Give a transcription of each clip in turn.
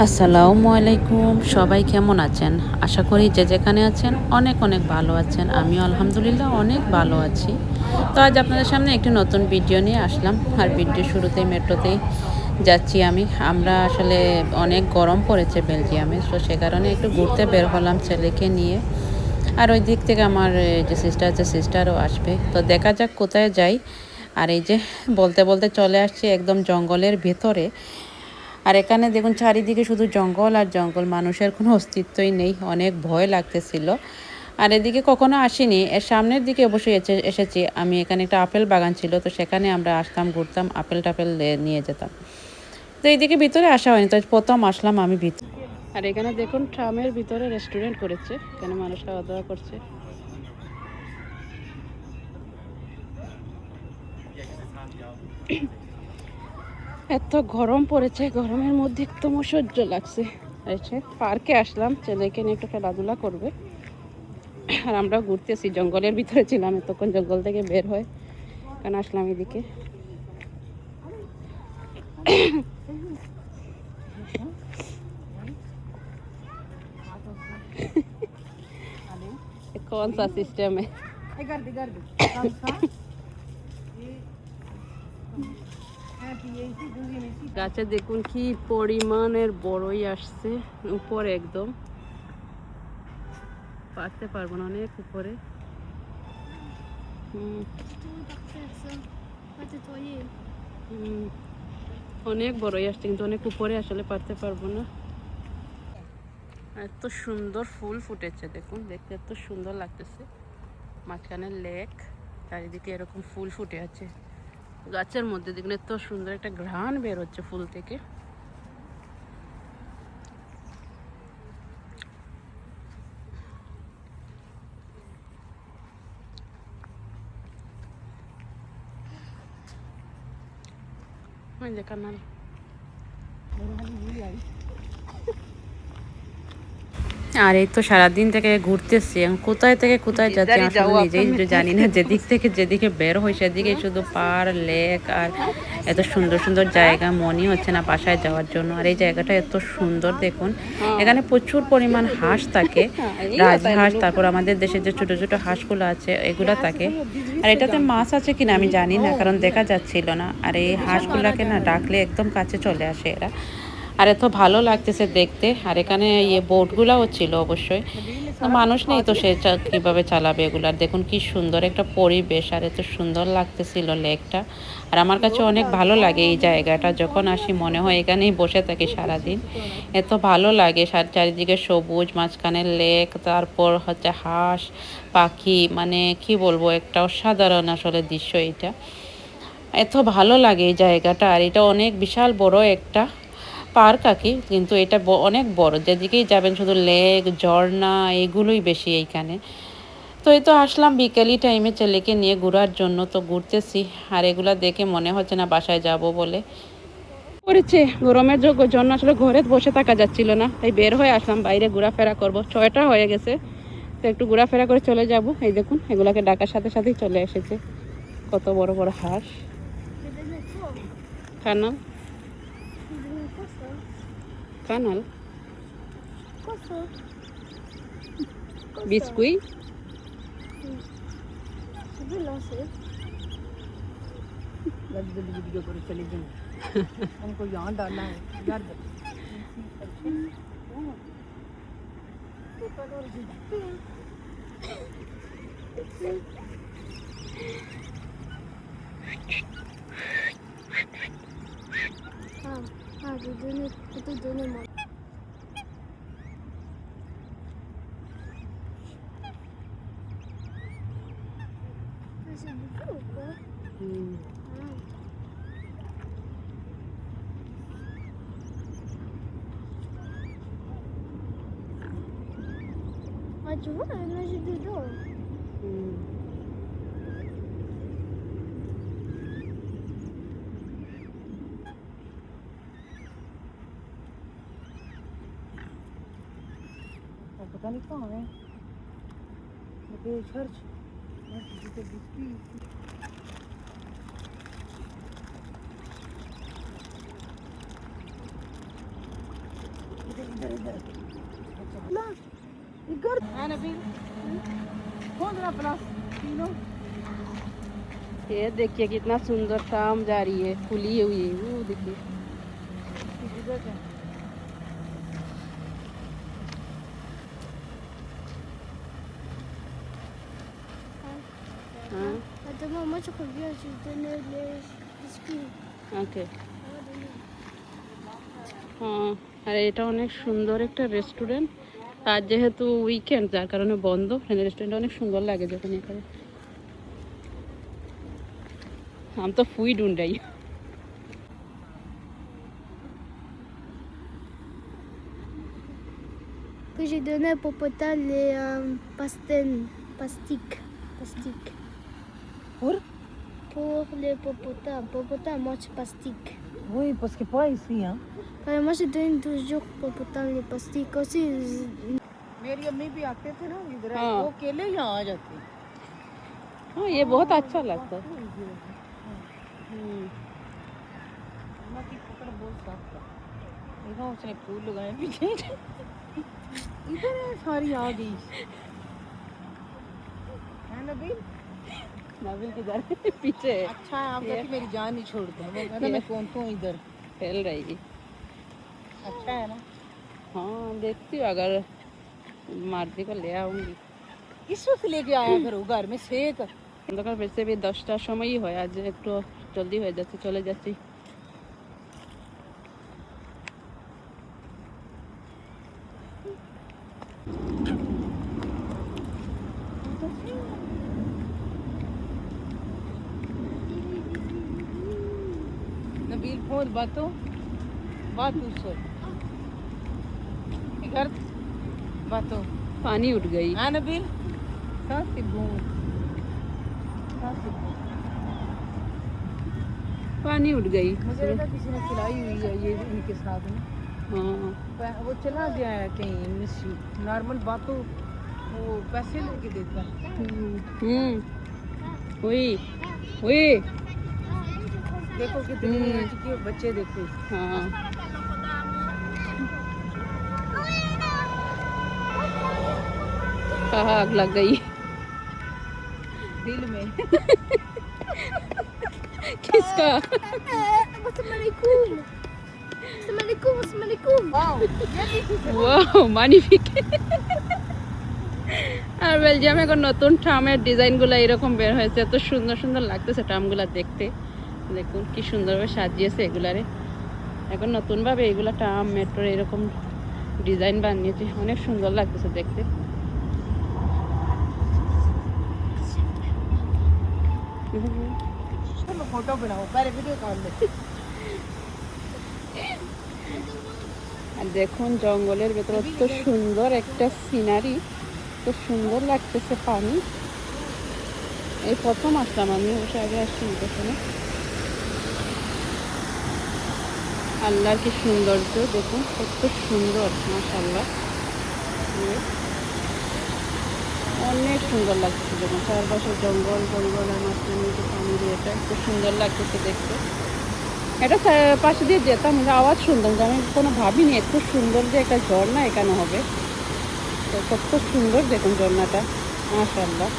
আসসালামু আলাইকুম, সবাই কেমন আছেন? আশা করি যে যেখানে আছেন অনেক অনেক ভালো আছেন। আমিও আলহামদুলিল্লাহ অনেক ভালো আছি। তো আজ আপনাদের সামনে একটি নতুন ভিডিও নিয়ে আসলাম। আর ভিডিও শুরুতেই মেট্রোতেই যাচ্ছি আমি। আমরা আসলে অনেক গরম পড়েছে বেলজিয়ামে, তো সে কারণে একটু ঘুরতে বের হলাম ছেলেকে নিয়ে। আর ওই দিক থেকে আমার যে সিস্টার আছে, সিস্টারও আসবে। তো দেখা যাক কোথায় যাই। আর এই যে বলতে বলতে চলে আসছি একদম জঙ্গলের ভেতরে। আর এখানে দেখুন চারিদিকে শুধু জঙ্গল আর জঙ্গল, মানুষের কোনো অস্তিত্বই নেই। অনেক ভয় লাগতেছিল। আর এদিকে কখনো আসিনি, এর সামনের দিকে অবশ্যই এসেছি আমি। এখানে একটা আপেল বাগান ছিল, তো সেখানে আমরা আসতাম, ঘুরতাম, আপেল টাপেল নিয়ে যেতাম। তো এইদিকে ভিতরে আসা হয়নি, তো প্রথম আসলাম আমি ভিতরে। আর এখানে দেখুন ট্রামের ভিতরে রেস্টুরেন্ট করেছে, এখানে মানুষ খাওয়া দাওয়া করছে। এত গরম পড়েছে, গরমের মধ্যে একদম অসহ্য লাগছে। এসে পার্কে আসলাম, ছেলেকে নিয়ে একটু খেলাধুলা করবে। আর আমরাও ঘুরতেছি, জঙ্গলের ভিতরে ছিলাম তখন, জঙ্গল থেকে বের হয় কারণ আসলাম এদিকে। कौन सा सिस्टम है? গাছে দেখুন কি পরিমাণের বড়ই আসছে উপরে, একদম পারতে পারবো না, অনেক উপরে। অনেক বড়ই আসছে কিন্তু অনেক উপরে, আসলে পারতে পারবো না। এত সুন্দর ফুল ফুটেছে দেখুন, দেখতে এত সুন্দর লাগতেছে। মাঝখানে লেক, চারিদিকে এরকম ফুল ফুটে আছে গাছের মধ্যে। দেখুন এত সুন্দর একটা ঘ্রাণ বের হচ্ছে ফুল থেকে। কানাল। আর এই তো সারাদিন থেকে ঘুরতেছি, কোথায় থেকে কোথায় যাচ্ছি আসলে নিজেই জানি না। যেদিক থেকে যেদিকে বের হই সেদিকে শুধু পার, লেক আর এত সুন্দর সুন্দর জায়গা, মনেই হচ্ছে না বাসায় যাওয়ার জন্য। আর এই জায়গাটা এত সুন্দর দেখুন, এখানে প্রচুর পরিমাণ হাঁস থাকে, রাজহাঁস, তারপর আমাদের দেশে যে ছোট ছোট হাঁসগুলো আছে এগুলা থাকে। আর এটাতে মাছ আছে কিনা আমি জানি না, কারণ দেখা যাচ্ছিল না। আর এই হাঁসগুলাকে না ডাকলে একদম কাছে চলে আসে এরা। আর এত ভালো লাগতেছে দেখতে। আর এখানে বোটগুলাও ছিল অবশ্যই, তো মানুষ নেই, তো সে কীভাবে চালাবে এগুলো। আর দেখুন কি সুন্দর একটা পরিবেশ, আর এত সুন্দর লাগতেছিল লেকটা। আর আমার কাছে অনেক ভালো লাগে এই জায়গাটা, যখন আসি মনে হয় এখানেই বসে থাকি সারাদিন। এত ভালো লাগে, চারিদিকে সবুজ, মাঝখানে লেক, তারপর হচ্ছে হাঁস পাখি, মানে কি বলবো, একটা অসাধারণ আসলে দৃশ্য এটা। এত ভালো লাগে এই জায়গাটা। আর এটা অনেক বিশাল বড় একটা পার্ক আঁকি, কিন্তু এটা অনেক বড়, যেদিকেই যাবেন শুধু লেক, ঝর্ণা, এগুলোই বেশি এইখানে। তো এই তো আসলাম বিকেলি টাইমে ছেলেকে নিয়ে ঘোরার জন্য, তো ঘুরতেছি। আর এগুলা দেখে মনে হচ্ছে না বাসায় যাব বলে। পড়েছে গরমের জন্য আসলে ঘরে বসে থাকা যাচ্ছিল না, তাই বের হয়ে আসলাম বাইরে, ঘোরাফেরা করব। 6টা হয়ে গেছে, তো একটু ঘোরাফেরা করে চলে যাব। এই দেখুন এগুলাকে ডাকার সাথে সাথেই চলে এসেছে কত বড় বড় হাঁস। Canal, Canal, বিস্কুই। वीडियो कर चले जाएं, हमको यहाँ डालना है यार। हाँ हाँ, तो दोनों Ah, tu vois, elle nage dedans. पता नहीं कहाँ है, चर्च। इधर ला इधर है ना भी कौन सा प्लस तीनों ये देखिए कितना सुंदर शाम जा रही है, खुली हुई है वो देखिए। इधर का हाँ Até mamãe já comia ajuda neles esqui. ওকে। হ্যাঁ আর এটা অনেক সুন্দর একটা রেস্টুরেন্ট, আর যেহেতু উইকেন্ড যার কারণে বন্ধ, রেস্টুরেন্টটা অনেক সুন্দর লাগে যখন এখানে। हम तो फूई ढूंढ रही हूँ। Que j'ai donné à Popota les pastiques. और Pour les Popota. Popota mange pastique. वही parce que pas ici hein Moi je donne toujours Popota les pastiques aussi. मेरी अम्मी भी आते थे ना इधर हाँ। वो अकेले यहाँ आ जाते हाँ ये बहुत अच्छा लगता है। अम्मा की पकड़ बहुत साफ था देखा उसने फूल लगाए पीछे इधर है सारी आ गई है नबील नाबिल किधर पीछे है, अच्छा है आप कहती मेरी जान नहीं छोड़ता वो कहता मैं कौन तो हूँ इधर फैल रही। अच्छा है ना हाँ देखती हूँ, अगर मार्दी को ले आऊँगी। इस वक्त लेके आया करो घर में सेक অন্ধকার বেশি भी 10টার সময়ই হয়, আজ একটু জলদি হয়ে যাচ্ছে, চলে যাচ্ছি। नबील फोन बातों बात उससे घर बातों पानी उठ गई। हाँ नबील सांस से घूम पानी उठ गई। मुझे लगा किसी ने खिलाई हुई है ये इनके साथ में हाँ वो चला गया है कहीं मिस्सी नॉर्मल बातों वो पैसे लेके देता है हुई हुई। देखो कितनी चुकी बच्चे देखो हाँ कहाँ आग लग गई दिल में किसका? Assalamualaikum. Assalamualaikum. Wow wow magnificent. আর বেলজিয়ামে এখন নতুন ট্রামের ডিজাইনগুলো এরকম বের হয়েছে, এত সুন্দর সুন্দর লাগতেছে ট্রামগুলো দেখতে। দেখুন কি সুন্দরভাবে সাজিয়েছে এগুলারে। এখন নতুনভাবে এগুলা ট্রাম মেট্রোর এরকম ডিজাইন বানিয়েছে, অনেক সুন্দর লাগতেছে দেখতে। फोटो बनाओ पहले वीडियो कर ले আর দেখুন জঙ্গলের ভেতর এত সুন্দর একটা সিনারি, তো সুন্দর লাগতেছে পানি। এই প্রথম আসলাম আমি, বসে আগে আসছি এখানে। আল্লাহর কি সৌন্দর্য দেখুন, কত সুন্দর মাশাআল্লাহ, অনেক সুন্দর লাগতেছে দেখুন। চারপাশে জঙ্গল জঙ্গল আর মাঝখানে যে পানি দিয়ে এটা খুব সুন্দর লাগতেছে দেখতে। এটা পাশে দিয়ে যেতাম, আওয়াজ শুনতাম, আমি কোনো ভাবিনি এত সুন্দর যে একটা ঝর্ণা এখানে হবে। তো কত সুন্দর দেখুন ঝর্ণাটা মাশাআল্লাহ।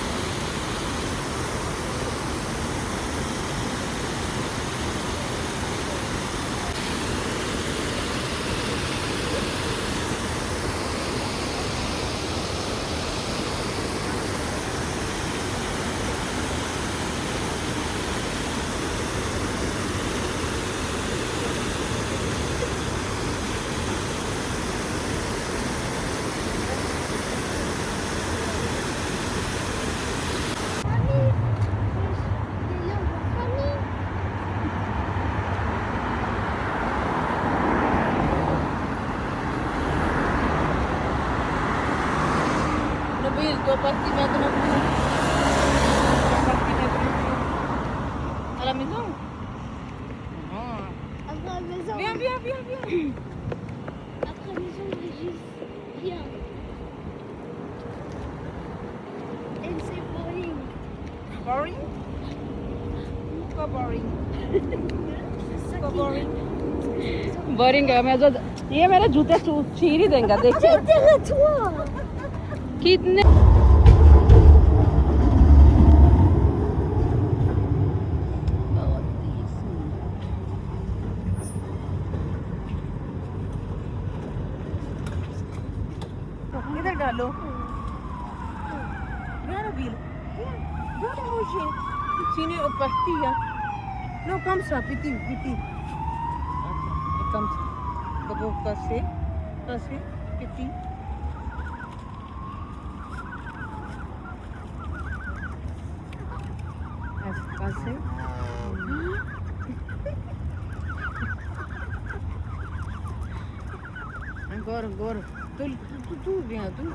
नबील दो पत्ती मैं तो à la maison Après la maison. viens viens viens viens Après la maison, on est juste bien. Et c'est boring. boring pourquoi boring C'est ça pourquoi qui- boring boring है मैं जो ये मेरे जूते चीर ही देंगे देखिए तेरा toi. कितने इधर डालो यार बिल यार मुझे चीनी पत्ती है नो कम सा पीती पीती कम दबो कैसे पीती कैसे agora tu vem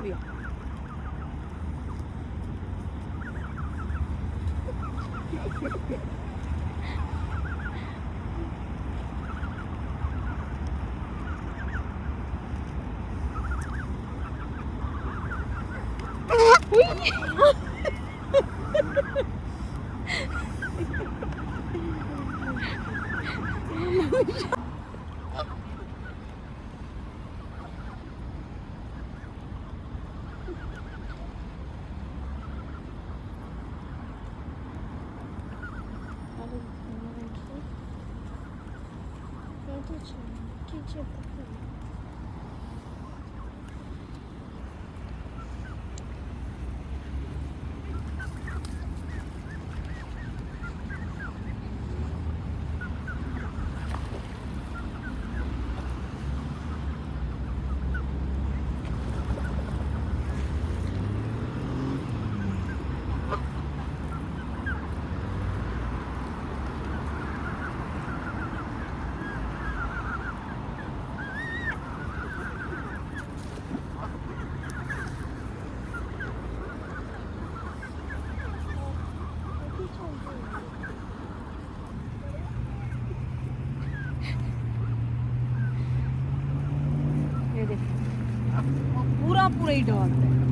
पूरा ही डालते हैं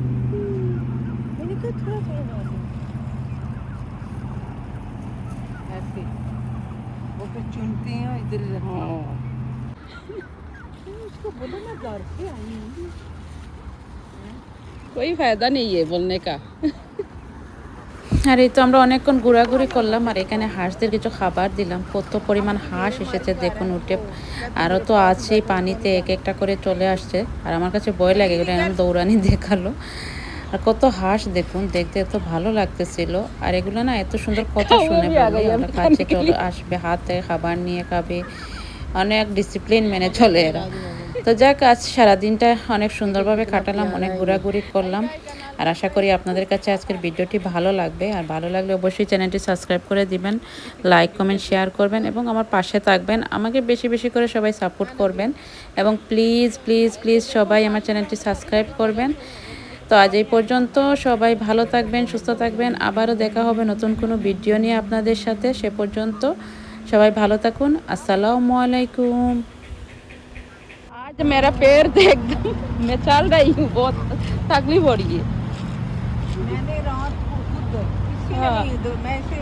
मैंने कहा थोड़ा डालो ऐसे वो फिर चुनते हैं इधर उसको बोलो ना घर पे आई कोई फायदा नहीं है बोलने का আর এই তো আমরা অনেকক্ষণ ঘোরাঘুরি করলাম আর এখানে হাঁসদের কিছু খাবার দিলাম কত পরিমাণ হাঁস এসেছে দেখুন উঠে আরও তো আছেই পানিতে এক একটা করে চলে আসছে আর আমার কাছে ভয় লাগে এগুলো এরকম দৌড়ানি দেখালো আর কত হাঁস দেখুন দেখতে এত ভালো লাগতেছিল আর এগুলো না এত সুন্দর কথা শুনে বলে ওরা কাছে চলে আসবে হাত থেকে খাবার নিয়ে খাবে অনেক ডিসিপ্লিন মেনে চলে এরা তো যাক আজ সারাদিনটা অনেক সুন্দরভাবে কাটালাম অনেক ঘোরাঘুরি করলাম আর আশা করি আপনাদের কাছে আজকের ভিডিওটি ভালো লাগবে আর ভালো লাগলে অবশ্যই চ্যানেলটি সাবস্ক্রাইব করে দিবেন লাইক কমেন্ট শেয়ার করবেন এবং আমার পাশে থাকবেন আমাকে বেশি বেশি করে সবাই সাপোর্ট করবেন এবং প্লিজ প্লিজ প্লিজ সবাই আমার চ্যানেলটি সাবস্ক্রাইব করবেন তো আজ এই পর্যন্ত সবাই ভালো থাকবেন সুস্থ থাকবেন আবারও দেখা হবে নতুন কোনো ভিডিও নিয়ে আপনাদের সাথে সে পর্যন্ত সবাই ভালো থাকুন আসসালামু আলাইকুম आज मेरा पैर देख दो मैं चल रही हूँ बहुत तकलीफ हो रही है मैंने रात को खुद किसी ने नहीं मैं से